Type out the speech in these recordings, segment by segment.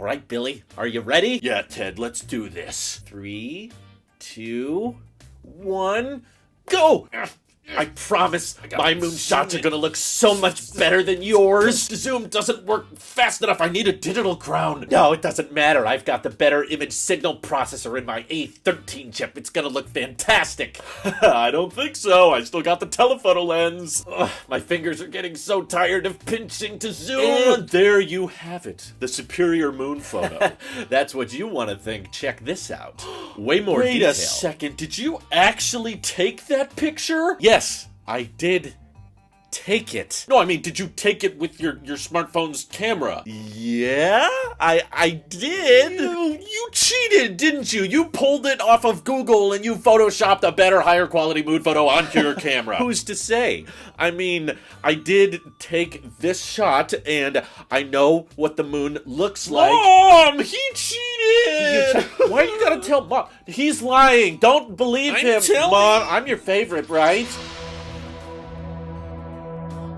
All right, Billy, are you ready? Yeah, Ted, let's do this. 3, 2, 1, go! I promise my moonshots are gonna look so much better than yours. The zoom doesn't work fast enough. I need a digital crown. No, it doesn't matter. I've got the better image signal processor in my A13 chip. It's gonna look fantastic. I don't think so. I still got the telephoto lens. Ugh, my fingers are getting so tired of pinching to zoom. And there you have it. The superior moon photo. That's what you want to think. Check this out. Way more detail. Wait a second. Did you actually take that picture? Yes, I did take it. No, I mean, did you take it with your smartphone's camera? Yeah, I did. You cheated, didn't you? You pulled it off of Google and you photoshopped a better, higher quality mood photo onto your camera. Who's to say? I mean, I did take this shot and I know what the moon looks like. Mom, he cheated! Why you gotta tell Mom? He's lying. Don't believe him. Mom, I'm your favorite, right?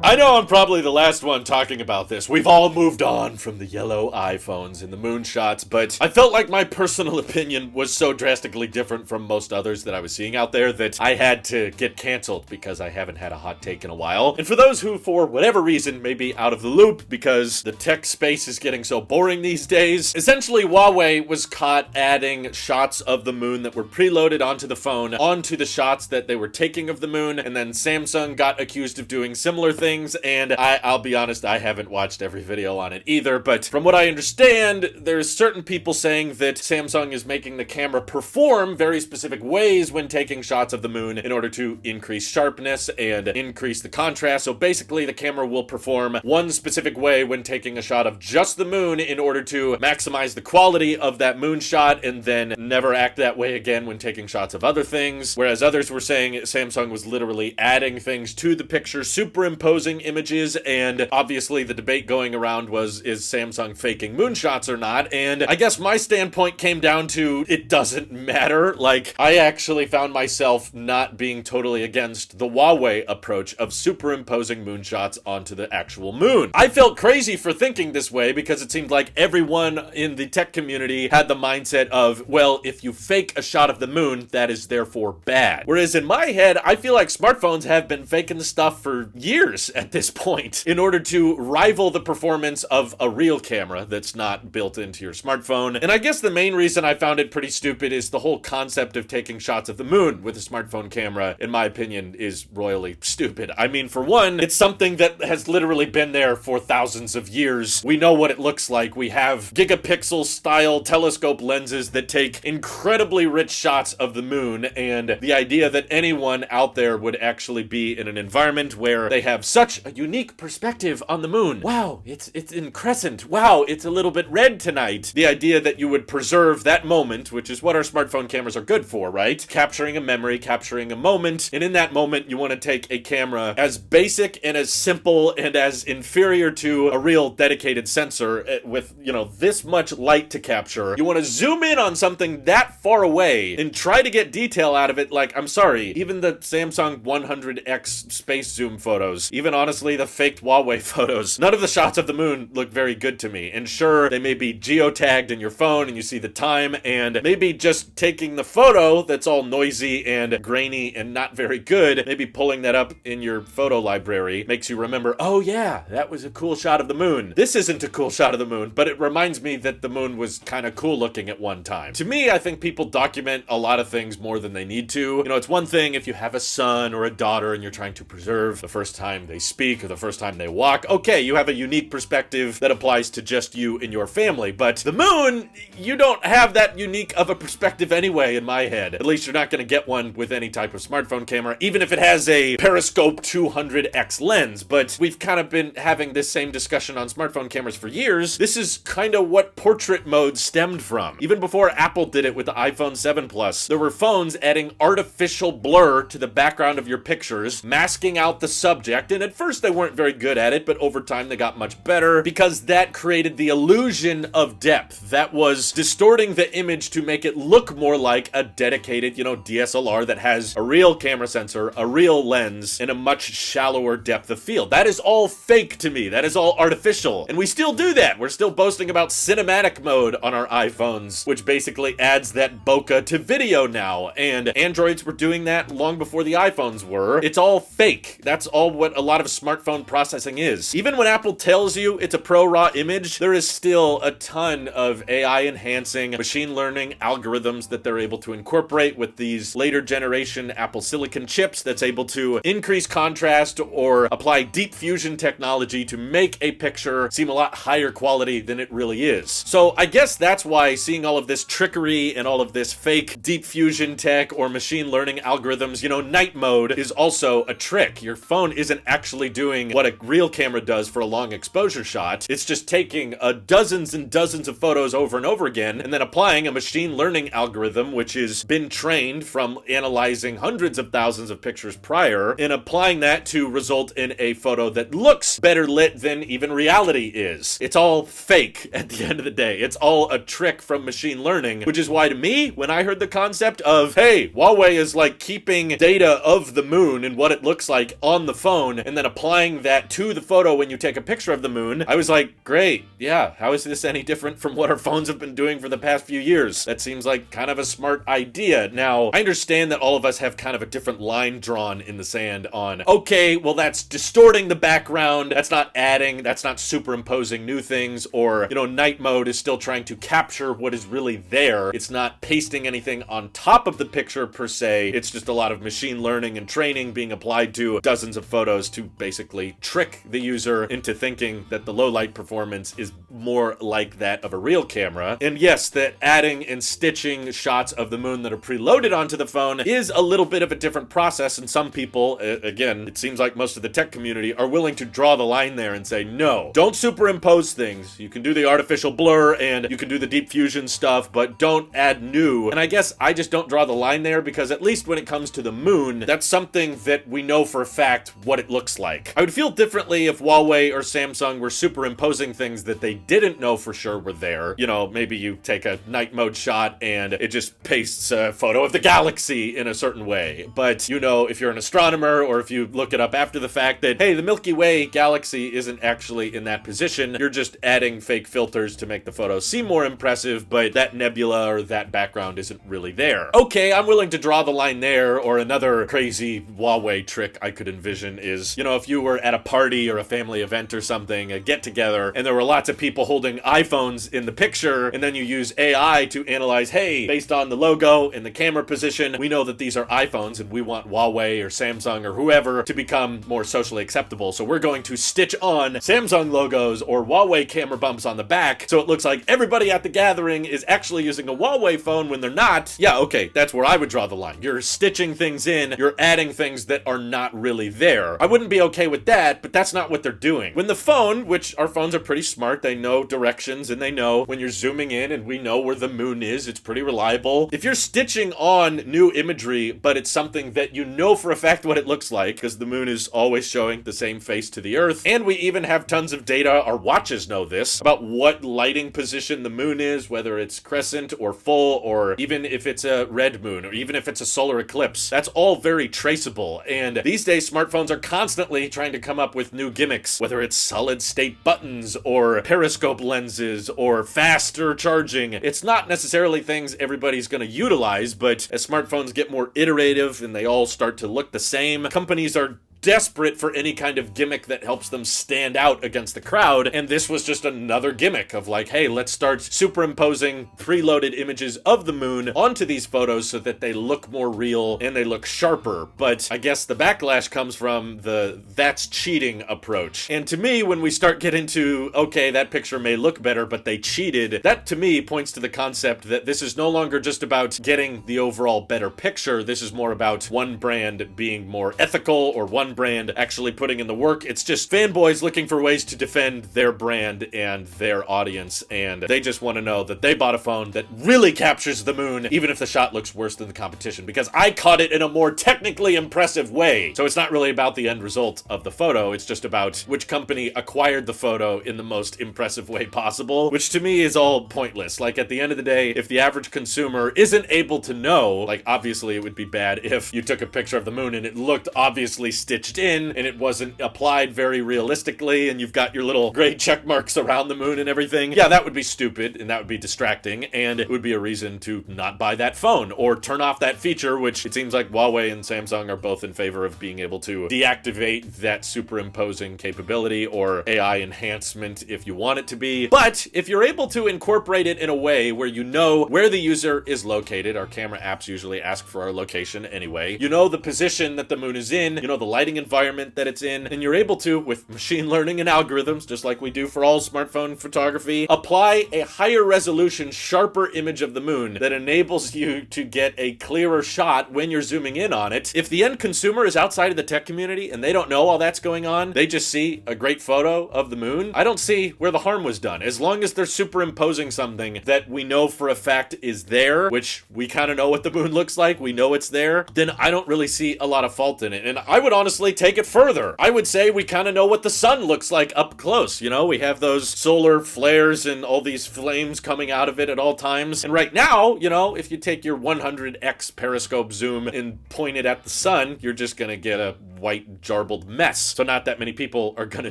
I know I'm probably the last one talking about this. We've all moved on from the yellow iPhones and the moonshots, but I felt like my personal opinion was so drastically different from most others that I was seeing out there that I had to get canceled because I haven't had a hot take in a while. And for those who, for whatever reason, may be out of the loop because the tech space is getting so boring these days, essentially Huawei was caught adding shots of the moon that were preloaded onto the phone onto the shots that they were taking of the moon, and then Samsung got accused of doing similar things. And I'll be honest, I haven't watched every video on it either, but from what I understand, there's certain people saying that Samsung is making the camera perform very specific ways when taking shots of the moon in order to increase sharpness and increase the contrast. So basically, the camera will perform one specific way when taking a shot of just the moon in order to maximize the quality of that moon shot and then never act that way again when taking shots of other things. Whereas others were saying Samsung was literally adding things to the picture, superimposing images, and obviously the debate going around was, is Samsung faking moonshots or not? And I guess my standpoint came down to, it doesn't matter. Like, I actually found myself not being totally against the Huawei approach of superimposing moonshots onto the actual moon. I felt crazy for thinking this way because it seemed like everyone in the tech community had the mindset of, well, if you fake a shot of the moon, that is therefore bad. Whereas in my head, I feel like smartphones have been faking the stuff for years at this point in order to rival the performance of a real camera that's not built into your smartphone. And I guess the main reason I found it pretty stupid is the whole concept of taking shots of the moon with a smartphone camera, in my opinion, is royally stupid. I mean, for one, it's something that has literally been there for thousands of years. We know what it looks like. We have gigapixel style telescope lenses that take incredibly rich shots of the moon, and the idea that anyone out there would actually be in an environment where they have such a unique perspective on the moon. Wow, it's in crescent. Wow, it's a little bit red tonight. The idea that you would preserve that moment, which is what our smartphone cameras are good for, right? Capturing a memory, capturing a moment, and in that moment you want to take a camera as basic and as simple and as inferior to a real dedicated sensor with, you know, this much light to capture. You want to zoom in on something that far away and try to get detail out of it. Like, I'm sorry, even the Samsung 100x space zoom photos, even honestly, the faked Huawei photos, none of the shots of the moon look very good to me. And sure, they may be geotagged in your phone and you see the time, and maybe just taking the photo that's all noisy and grainy and not very good, maybe pulling that up in your photo library makes you remember, oh yeah, that was a cool shot of the moon. This isn't a cool shot of the moon, but it reminds me that the moon was kind of cool looking at one time. To me, I think people document a lot of things more than they need to. You know, it's one thing if you have a son or a daughter and you're trying to preserve the first time they speak or the first time they walk. Okay, you have a unique perspective that applies to just you and your family, but the moon, you don't have that unique of a perspective anyway, in my head. At least you're not going to get one with any type of smartphone camera, even if it has a periscope 200x lens. But we've kind of been having this same discussion on smartphone cameras for years. This is kind of what portrait mode stemmed from. Even before Apple did it with the iPhone 7 Plus, there were phones adding artificial blur to the background of your pictures, masking out the subject, and at first they weren't very good at it, but over time they got much better because that created the illusion of depth. That was distorting the image to make it look more like a dedicated, DSLR that has a real camera sensor, a real lens, and a much shallower depth of field. That is all fake to me. That is all artificial. And we still do that. We're still boasting about cinematic mode on our iPhones, which basically adds that bokeh to video now. And Androids were doing that long before the iPhones were. It's all fake. That's all what a lot of smartphone processing is. Even when Apple tells you it's a pro raw image, there is still a ton of AI enhancing machine learning algorithms that they're able to incorporate with these later generation Apple Silicon chips that's able to increase contrast or apply deep fusion technology to make a picture seem a lot higher quality than it really is. So I guess that's why seeing all of this trickery and all of this fake deep fusion tech or machine learning algorithms, night mode is also a trick. Your phone isn't actually doing what a real camera does for a long exposure shot. It's just taking dozens and dozens of photos over and over again and then applying a machine learning algorithm which has been trained from analyzing hundreds of thousands of pictures prior and applying that to result in a photo that looks better lit than even reality is. It's all fake at the end of the day. It's all a trick from machine learning, which is why to me, when I heard the concept of, hey, Huawei is like keeping data of the moon and what it looks like on the phone and then applying that to the photo when you take a picture of the moon, I was like, great, yeah, how is this any different from what our phones have been doing for the past few years? That seems like kind of a smart idea. Now, I understand that all of us have kind of a different line drawn in the sand on, okay, well, that's distorting the background, that's not adding, that's not superimposing new things, or, night mode is still trying to capture what is really there. It's not pasting anything on top of the picture per se. It's just a lot of machine learning and training being applied to dozens of photos to basically trick the user into thinking that the low light performance is more like that of a real camera. And yes, that adding and stitching shots of the moon that are preloaded onto the phone is a little bit of a different process, and some people, again, it seems like most of the tech community are willing to draw the line there and say, no, don't superimpose things. You can do the artificial blur and you can do the deep fusion stuff, but don't add new. And I guess I just don't draw the line there because at least when it comes to the moon, that's something that we know for a fact what it looks like. I would feel differently if Huawei or Samsung were superimposing things that they didn't know for sure were there. Maybe you take a night mode shot and it just pastes a photo of the galaxy in a certain way. But if you're an astronomer or if you look it up after the fact that, hey, the Milky Way galaxy isn't actually in that position, you're just adding fake filters to make the photo seem more impressive, but that nebula or that background isn't really there. Okay, I'm willing to draw the line there. Or another crazy Huawei trick I could envision is, if you were at a party or a family event or something, a get together, and there were lots of people holding iPhones in the picture, and then you use AI to analyze, hey, based on the logo and the camera position, we know that these are iPhones and we want Huawei or Samsung or whoever to become more socially acceptable. So we're going to stitch on Samsung logos or Huawei camera bumps on the back so it looks like everybody at the gathering is actually using a Huawei phone when they're not. Yeah, okay, that's where I would draw the line. You're stitching things in, you're adding things that are not really there. I wouldn't be okay with that, but that's not what they're doing. When the phone, which our phones are pretty smart, they know directions and they know when you're zooming in and we know where the moon is, it's pretty reliable. If you're stitching on new imagery, but it's something that you know for a fact what it looks like, because the moon is always showing the same face to the earth, and we even have tons of data, our watches know this, about what lighting position the moon is, whether it's crescent or full, or even if it's a red moon, or even if it's a solar eclipse. That's all very traceable, and these days smartphones are constantly trying to come up with new gimmicks, whether it's solid state buttons, or periscope lenses, or faster charging. It's not necessarily things everybody's going to utilize, but as smartphones get more iterative and they all start to look the same, companies are desperate for any kind of gimmick that helps them stand out against the crowd, and this was just another gimmick of like, hey, let's start superimposing preloaded images of the moon onto these photos so that they look more real and they look sharper. But I guess the backlash comes from the that's cheating approach. And to me, when we start getting to, okay, that picture may look better, but they cheated, that to me points to the concept that this is no longer just about getting the overall better picture. This is more about one brand being more ethical or one brand actually putting in the work. It's just fanboys looking for ways to defend their brand and their audience, and they just want to know that they bought a phone that really captures the moon, even if the shot looks worse than the competition, because I caught it in a more technically impressive way. So it's not really about the end result of the photo, it's just about which company acquired the photo in the most impressive way possible, which to me is all pointless. Like, at the end of the day, if the average consumer isn't able to know, like, obviously it would be bad if you took a picture of the moon and it looked obviously stitched in and it wasn't applied very realistically and you've got your little gray check marks around the moon and everything. Yeah, that would be stupid and that would be distracting, and it would be a reason to not buy that phone or turn off that feature, which it seems like Huawei and Samsung are both in favor of being able to deactivate that superimposing capability or AI enhancement if you want it to be. But if you're able to incorporate it in a way where you know where the user is located, our camera apps usually ask for our location anyway, you know the position that the moon is in, you know the lighting environment that it's in, and you're able to, with machine learning and algorithms, just like we do for all smartphone photography, apply a higher resolution, sharper image of the moon that enables you to get a clearer shot when you're zooming in on it. If the end consumer is outside of the tech community and they don't know all that's going on, they just see a great photo of the moon, I don't see where the harm was done. As long as they're superimposing something that we know for a fact is there, which we kind of know what the moon looks like, we know it's there, then I don't really see a lot of fault in it. And I would honestly take it further. I would say we kind of know what the sun looks like up close. You know, we have those solar flares and all these flames coming out of it at all times. And right now, you know, if you take your 100x periscope zoom and point it at the sun, you're just gonna get a white jarbled mess. So not that many people are gonna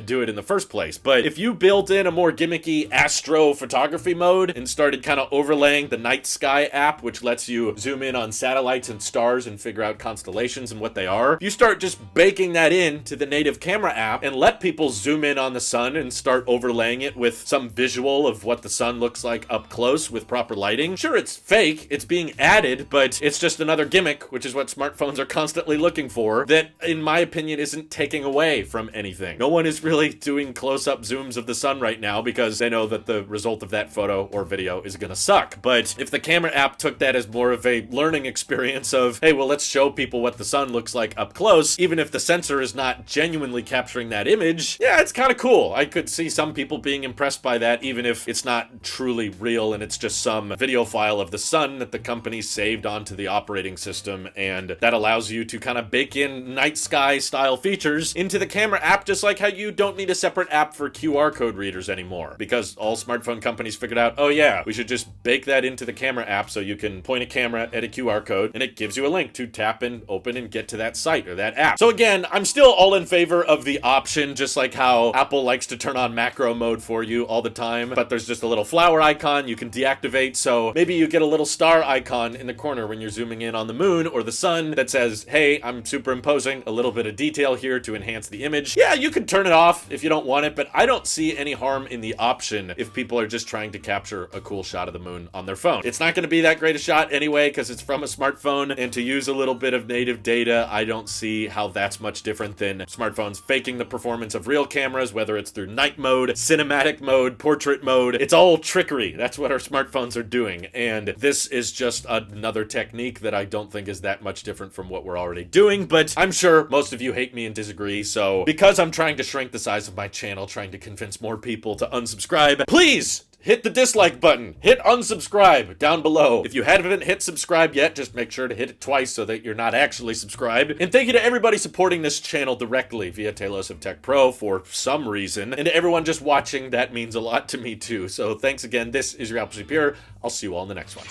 do it in the first place. But if you built in a more gimmicky astrophotography mode and started kind of overlaying the night sky app, which lets you zoom in on satellites and stars and figure out constellations and what they are, you start just baking that in to the native camera app and let people zoom in on the sun and start overlaying it with some visual of what the sun looks like up close with proper lighting. Sure, it's fake, it's being added, but it's just another gimmick, which is what smartphones are constantly looking for, that in my opinion isn't taking away from anything. No one is really doing close-up zooms of the sun right now because they know that the result of that photo or video is gonna suck. But if the camera app took that as more of a learning experience of, hey, well, let's show people what the sun looks like up close, even if the sensor is not genuinely capturing that image, yeah, it's kind of cool. I could see some people being impressed by that, even if it's not truly real and it's just some video file of the sun that the company saved onto the operating system, and that allows you to kind of bake in night sky style features into the camera app, just like how you don't need a separate app for QR code readers anymore, because all smartphone companies figured out, oh yeah, we should just bake that into the camera app so you can point a camera at a QR code and it gives you a link to tap and open and get to that site or that app. So again, I'm still all in favor of the option, just like how Apple likes to turn on macro mode for you all the time, but there's just a little flower icon you can deactivate, so maybe you get a little star icon in the corner when you're zooming in on the moon or the sun that says, hey, I'm superimposing a little bit of detail here to enhance the image. Yeah, you can turn it off if you don't want it, but I don't see any harm in the option if people are just trying to capture a cool shot of the moon on their phone. It's not going to be that great a shot anyway because it's from a smartphone, and to use a little bit of native data, I don't see how that's much different than smartphones faking the performance of real cameras, whether it's through night mode, cinematic mode, portrait mode. It's all trickery. That's what our smartphones are doing, and this is just another technique that I don't think is that much different from what we're already doing, but I'm sure most of you hate me and disagree, so because I'm trying to shrink the size of my channel, trying to convince more people to unsubscribe, please hit the dislike button. Hit unsubscribe down below. If you haven't hit subscribe yet, just make sure to hit it twice so that you're not actually subscribed. And thank you to everybody supporting this channel directly via Tailosive Tech Pro for some reason. And to everyone just watching, that means a lot to me too. So thanks again. This is your Apple Pure. I'll see you all in the next one.